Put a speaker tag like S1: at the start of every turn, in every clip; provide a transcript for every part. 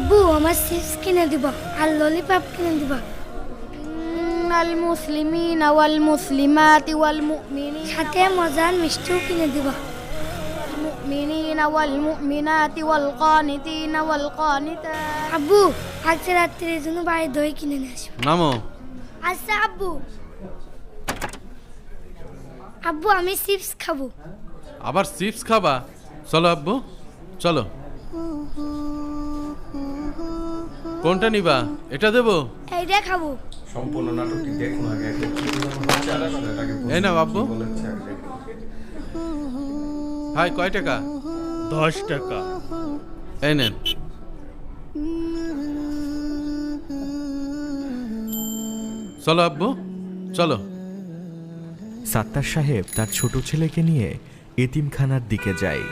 S1: আব্বু আমার চিপস কিনে দিব আর ললিপপ কিনে দিব।
S2: আল মুসলিমিন ওয়াল মুসলিমাতি ওয়াল মুমিনিন
S1: সাথে মজার মিষ্টিও কিনে দিব।
S2: মুমিনিন ওয়াল মুমিনাতি ওয়াল কানিতিন ওয়াল কানিতাত।
S1: আব্বু আজ রাত্রির জন্য বাড়ি দই কিনে নিয়ে আসবো।
S3: নামো।
S1: আচ্ছা আব্বু। আব্বু আমি চিপস খাবো।
S3: আবার চিপস খাবা? চলো আব্বু চলো। কোনটা নিবা? এটা দেবো?
S1: এইটা খাবো।
S4: সম্পূর্ণ নাটকটি দেখুন আগে
S3: এই না বাব্বু। ভাই কয় টাকা?
S5: 10 টাকা।
S3: এই নেন। চলো আব্বু চলো।
S6: সাত্তার সাহেব তার ছোট ছেলেকে নিয়ে এতিমখানার দিকে যায়।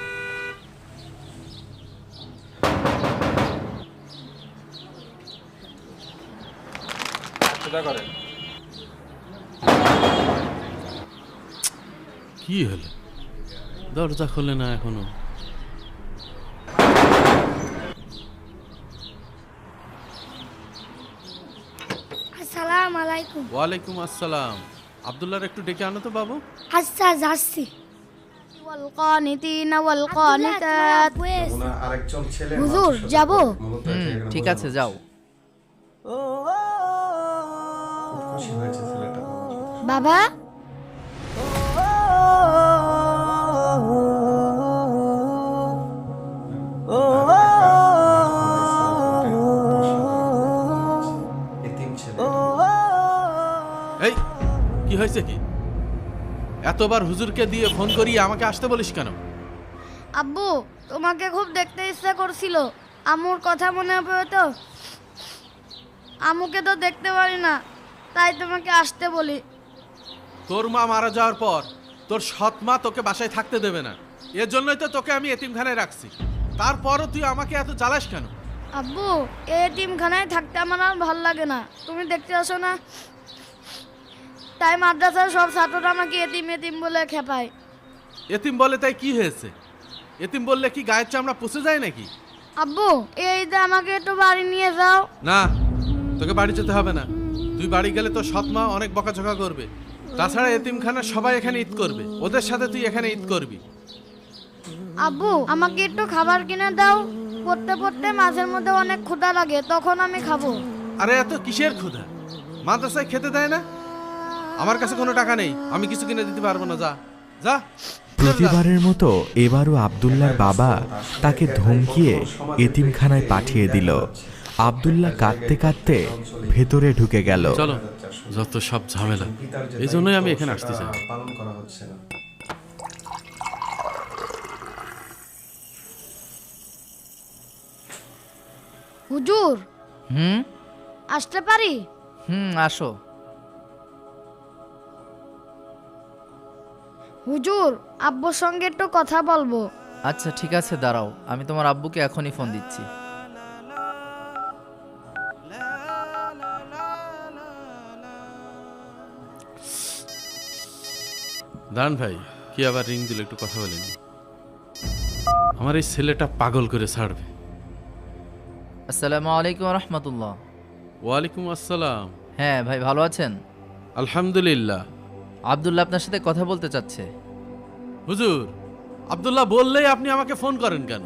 S3: কি হলো? দরজা খোলে না এখনো।
S1: আসসালামু আলাইকুম।
S3: ওয়ালাইকুম আসসালাম। আব্দুল্লাহর একটু ডেকে আনো তো বাবু।
S1: আচ্ছা যাচ্ছি।
S2: ওয়াল কানিতিন ওয়াল কানিতাত।
S4: ওনার আরেকজন ছেলে
S2: হুজুর যাব?
S7: ঠিক আছে যাও।
S4: খুশি হয়েছে ছেলেটা।
S2: বাবা
S4: এতিম ছেলে।
S3: এই কি হয়েছে কি? এতবার হুজুরকে দিয়ে ফোন করিয়ে আমাকে আসতে বলিস কেন?
S2: আব্বু তোমাকে খুব দেখতে ইচ্ছা করছিল। আম্মুর কথা মনে পড়ে তো। আম্মুকে তো দেখতে পারি না, তাই তোমাকে আসতে বলি।
S3: তোর মা মারা যাওয়ার পর তোর সৎ মা তোকে বাসায় থাকতে দেবে না, এর জন্যই তো তোকে আমি এতিমখানায় রাখছি। তারপরও তুই আমাকে এত জ্বালাস কেন?
S2: আব্বু এই এতিমখানায় থাকতে আমার আর ভাল লাগে না। তুমি দেখতে আসো না, তাই মাদ্রাসার সব ছাত্ররা আমাকে এতিম এতিম বলে খেপায়।
S3: এতিম বলে তাই কি হয়েছে? এতিম বললে কি গায়ের চামড়া পুষে যায় নাকি?
S2: আব্বু এই ঈদে আমাকে একটু বাড়ি নিয়ে যাও।
S3: না, তোকে বাড়ি যেতে হবে না। তুই বাড়ি গেলে তোর সৎ মা অনেক বকাঝকা করবে। তাছাড়া এতিমখানার সবাই এখানে ঈদ করবে, ওদের সাথে তুই এখানে ঈদ করবি।
S2: আব্বু আমাকে একটু খাবার কিনে দাও। পড়তে পড়তে মাঝের মধ্যে অনেক ক্ষুধা লাগে, তখন আমি খাবো।
S3: আরে এত কিসের ক্ষুধা? মাদ্রাসায় খেতে দেয় না? আমার কাছে কোনো টাকা নেই, আমি কিছু কিনে দিতে পারবো না। যা যা।
S6: প্রতিবারের মতো এবারও আব্দুল্লাহর বাবা তাকে ধমকিয়ে এতিমখানায় পাঠিয়ে দিল। আব্দুল্লাহ কাঁদতে কাঁদতে ভেতরে ঢুকে গেল।
S3: চলো, যত সব ঝামেলা,
S4: পিতার যে
S3: এই জন্যই আমি
S4: দায়িত্ব,
S3: এখানে আসতে
S4: সেটা
S3: চাই।
S4: পালন করা হচ্ছে না।
S2: হুজুর
S7: হুম
S2: আসতে পারি?
S7: আসো।
S2: হুজুর আব্বুর সঙ্গে একটু কথা বলবো।
S7: আচ্ছা ঠিক আছে দাঁড়াও, আমি তোমার আব্বুকে এখনই ফোন দিচ্ছি।
S3: দান ভাই, কি আবার রিং দিল? একটু কথা বলিনি। আমার এই ছেলেটা পাগল করে ছাড়বে।
S7: আসসালামু আলাইকুম রহমতুল্লাহ।
S3: ওয়ালাইকুম আসসালাম।
S7: হ্যাঁ ভাই ভালো আছেন?
S3: আলহামদুলিল্লাহ।
S7: আব্দুল্লাহ আপনার সাথে কথা বলতে চাচ্ছে।
S3: হুজুর, আব্দুল্লাহ বললেই আপনি আমাকে ফোন করেন কেন?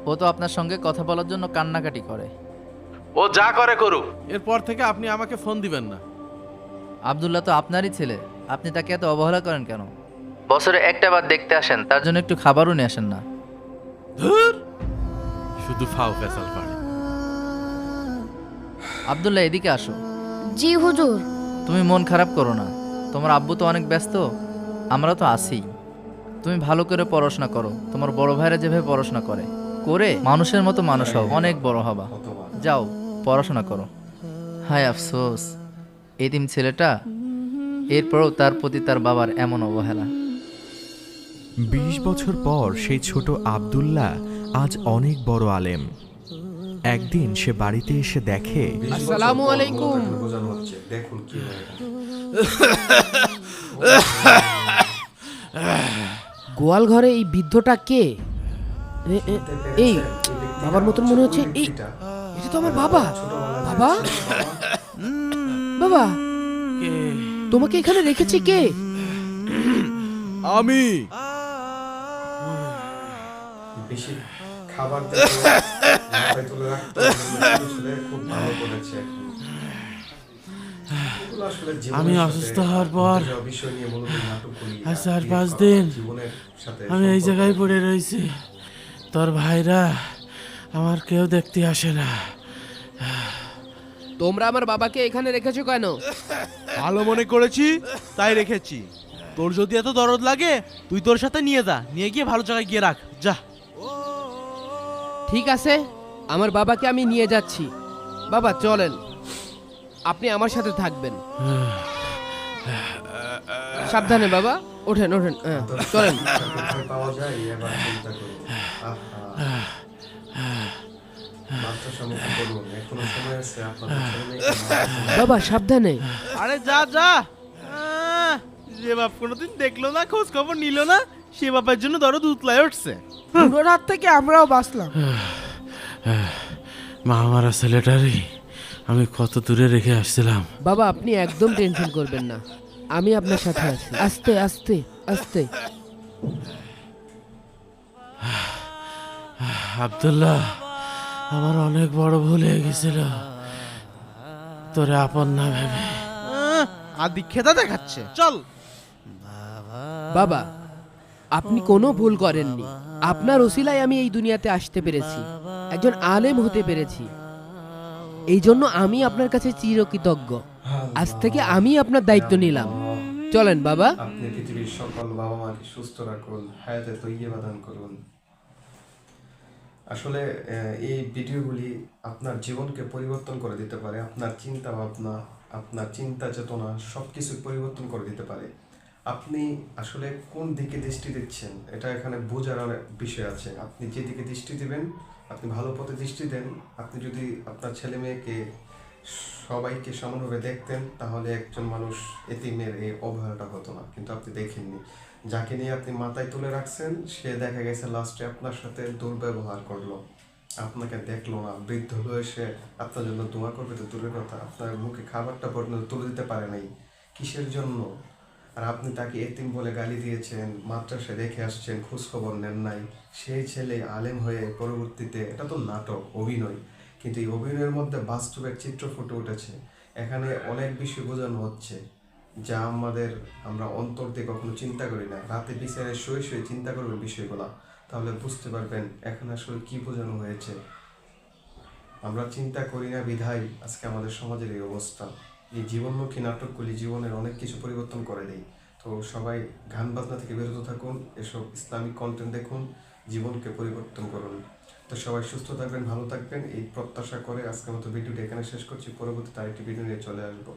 S7: ও তো আপনার সঙ্গে কথা বলার জন্য কান্নাকাটি করে।
S3: ও যা করে করুক, এরপর থেকে আপনি আমাকে ফোন দিবেন না।
S7: আব্দুল্লাহ তো আপনারই ছেলে, আপনি তাকে এত অবহেলা করেন কেন? বছরে একটা বার দেখতে আসেন, তার জন্য একটু খাবারও নিয়ে আসেন না।
S3: ধুর, শুধু ফাও ফেসাল পাড়ে।
S7: আব্দুল্লাহ এদিকে আসো।
S2: জি হুজুর।
S7: তুমি মন খারাপ করো না, তোমার আব্বু তো অনেক ব্যস্ত, আমরা তো আছি। তুমি ভালো করে পড়াশোনা করো, তোমার বড় ভাইরা যেভাবে পড়াশোনা করে করে মানুষের মতো মানুষ হও, অনেক বড় হবা। যাও পড়াশোনা করো। হায় আফসোস, এতিম ছেলেটা, এরপরও তার প্রতি তার বাবার এমন অবহেলা।
S6: 20 বছর পর সেই ছোট আব্দুল্লাহ আজ অনেক বড় আলেম। একদিন সে বাড়িতে এসে দেখে
S8: আসসালামু আলাইকুম।
S4: বোঝানো হচ্ছে, দেখুন কি হয়।
S8: গোয়াল ঘরে এই বৃদ্ধটা কে? এই
S5: বাবার মতন মনে হচ্ছে। এই এটা তো আমার বাবা। বাবা, বাবা, তোমাকে এখানে রেখেছে কে?
S8: আমি।
S4: বেশি খাবার দিয়ে মাথায় তুলে রাখতে ছেলে খুব ভালো করেছে এখন। এগুলো আসলে
S3: আমি
S4: জীবনের
S3: অসুস্থ
S4: সাথে
S3: হওয়ার পর
S4: ঘটে যাওয়া বিষয় নিয়ে মূলত নাটক করি।
S3: আর 4-5 দিন
S4: জীবনের সাথে
S3: আমি এই
S4: সম্পর্ক।
S3: জায়গায় পড়ে রয়েছি। তোর ভাইরা আমার কেউ দেখতে আসে না।
S5: তোমরা আমার বাবাকে এখানে রেখেছো কেন?
S8: ভালো মনে করেছি তাই রেখেছি। তোর যদি এত দরদ লাগে তুই তোর সাথে নিয়ে যা, নিয়ে গিয়ে ভালো জায়গায় গিয়ে রাখ যা।
S5: ঠিক আছে, আমার বাবাকে আমি নিয়ে যাচ্ছি। বাবা চলেন, আপনি আমার সাথে থাকবেন। সাবধানে বাবা, ওঠেন ওঠেন, হ্যাঁ, চলেন।
S4: যাকে ভয় পাওয়া যায় এবার চিন্তা করুন। মাত্রা সম্মুখীন করুন, এখনো সময় আছে আপনাদের ছেলে
S5: বাবা সাবধানে।
S8: আরে যা যা। যে বাপ কোনোদিন দেখলো না, খোঁজ খবর নিল না, সে বাপের জন্য দরদ উতলায় উঠছে।
S9: পুরো রাত থেকে আমরাও বাঁচলাম।
S3: মা মারা ছেলেটারই আমি কত দূরে রেখে আসছিলাম।
S5: বাবা আপনি একদম টেনশন করবেন না, আমি আপনার সাথে আছি। আস্তে আস্তে আস্তে।
S3: আব্দুল্লাহ, আমার অনেক বড় ভুল হয়ে গেছিল তোরে আপন না ভেবে।
S8: আদি খেতা দেখাচ্ছে, চল।
S5: বাবা আপনি কোনো ভুল করেননি। আপনার ওসিলায় আমি এই দুনিয়াতে আসতে পেরেছি, একজন আলেম হতে পেরেছি। এই জন্য আমি আপনার কাছে চিরকৃতজ্ঞ। আজ থেকে আমি আপনার দায়িত্ব নিলাম। চলেন বাবা।
S4: আপনি পৃথিবীর সকল বাবা মাকে সুস্থ রাখুন, হায়াতে তৈয়বা দান করুন। আসলে এই ভিডিওগুলি আপনার জীবনকে পরিবর্তন করে দিতে পারে। আপনার চিন্তা ভাবনা, আপনার চিন্তা চেতনা সবকিছু পরিবর্তন করে দিতে পারে। আপনি আসলে কোন দিকে দৃষ্টি দিচ্ছেন এটা এখানে বোঝার অনেক বিষয় আছে। আপনি যেদিকে দৃষ্টি দিবেন, আপনি ভালো পথে দৃষ্টি দেন। আপনি যদি আপনার ছেলে মেয়েকে সবাইকে সমানভাবে দেখতেন তাহলে একজন মানুষ এতিমের এই অবহেলাটা হতো না। কিন্তু আপনি দেখেননি। যাকে নিয়ে আপনি মাথায় তুলে রাখছেন সে দেখা গেছে লাস্টে আপনার সাথে দুর্ব্যবহার করলো, আপনাকে দেখলো না। বৃদ্ধ হয়ে সে আপনার জন্য দোয়া করবে তো দূরের কথা, আপনার মুখে খাবারটা পর্যন্ত তুলে দিতে পারে নাই। কিসের জন্য? আর আপনি তাকে এতিম বলে গালি দিয়েছেন, মাদ্রাসায় রেখে আসছেন, খোঁজখবর নেন নাই। সেই ছেলে আলেম হয়ে পরবর্তীতে, এটা তো নাটক, অভিনয়, কিন্তু এই অভিনয়ের মধ্যে বাস্তবের চিত্র ফুটে উঠেছে। এখানে অনেক বিষয় বোঝানো হচ্ছে যা আমরা অন্তর দিয়ে কখনো চিন্তা করি না। রাতে বিছানায় শুয়ে শুয়ে চিন্তা করবেন বিষয়গুলো, তাহলে বুঝতে পারবেন এখন আসলে কি বোঝানো হয়েছে। আমরা চিন্তা করি না বিধায় আজকে আমাদের সমাজের এই অবস্থা। এই জীবনমুখী নাটকগুলি জীবনের অনেক কিছু পরিবর্তন করে দেয়। তো সবাই গান বাজনা থেকে বিরত থাকুন, এসব ইসলামিক কন্টেন্ট দেখুন, জীবনকে পরিবর্তন করুন। তো সবাই সুস্থ থাকবেন, ভালো থাকবেন এই প্রত্যাশা করে আজকের মতো ভিডিওটি এখানে শেষ করছি। পরবর্তীতে আরেকটি ভিডিও নিয়ে চলে আসবো।